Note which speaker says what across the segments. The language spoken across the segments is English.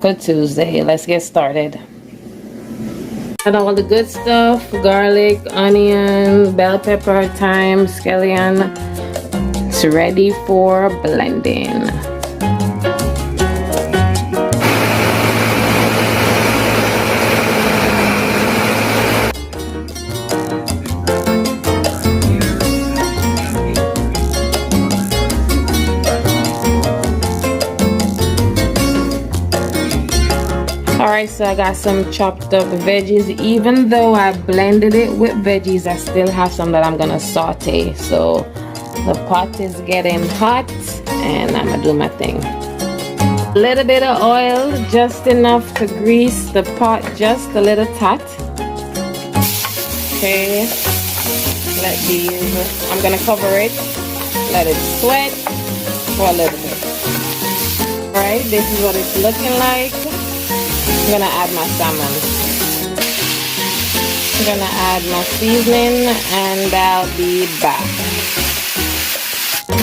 Speaker 1: Good Tuesday. Let's get started. Add all the good stuff: garlic, onion, bell pepper, thyme, scallion. It's ready for blending. Alright, so I got some chopped up veggies. Even though I blended it with veggies, I still have some that I'm gonna saute. So the pot is getting hot and I'm gonna do my thing. A little bit of oil, just enough to grease the pot just a little tot. Okay, let these, I'm gonna cover it, let it sweat for a little bit. Alright, this is what it's looking like. I'm gonna add my salmon. I'm gonna add my seasoning and I'll be back.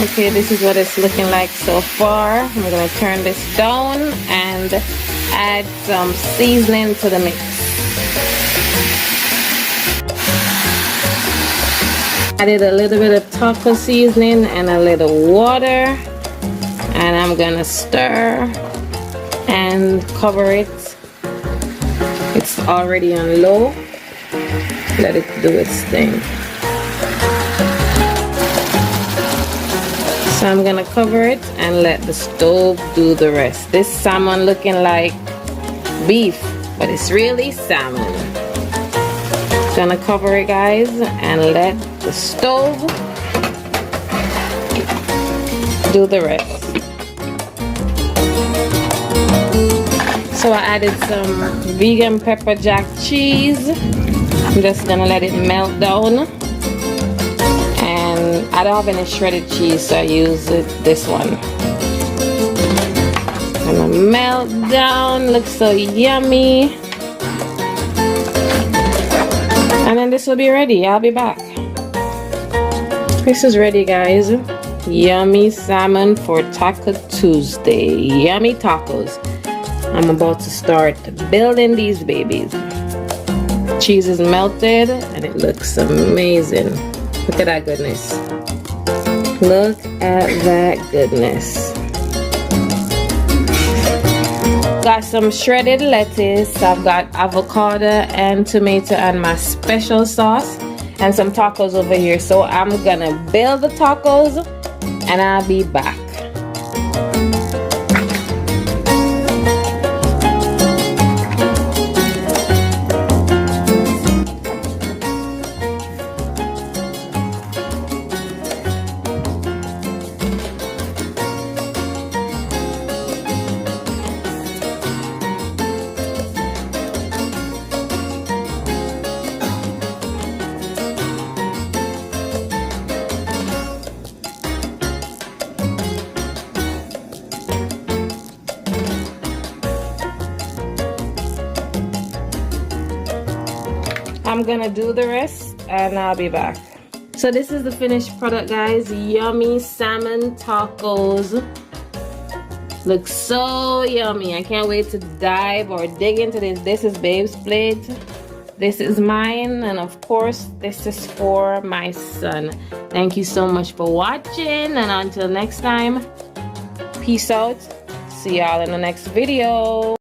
Speaker 1: Okay, this is what it's looking like so far. I'm gonna turn this down and add some seasoning to the mix. Added a little bit of taco seasoning and a little water, and I'm gonna stir and cover it. It's already on low. Let it do its thing. So I'm gonna cover it and let the stove do the rest. This salmon looking like beef, but it's really salmon. Gonna cover it, guys, and let the stove do the rest. So I added some vegan pepper jack cheese. I'm just gonna let it melt down. And I don't have any shredded cheese, so I use this one. Gonna melt down, looks so yummy. And then this will be ready. I'll be back. This is ready, guys. Yummy salmon for Taco Tuesday. Yummy tacos. I'm about to start building these babies. Cheese is melted and it looks amazing. Look at that goodness. Look at that goodness. Got some shredded lettuce. I've got avocado and tomato and my special sauce, and some tacos over here. So I'm gonna build the tacos and I'll be back. I'm gonna do the rest and I'll be back. So this is the finished product, guys. Yummy salmon tacos. Looks so yummy. I can't wait to dive or dig into this. This is Babe's plate. This is mine, and of course this is for my son. Thank you so much for watching, and until next time, peace out. See y'all in the next video.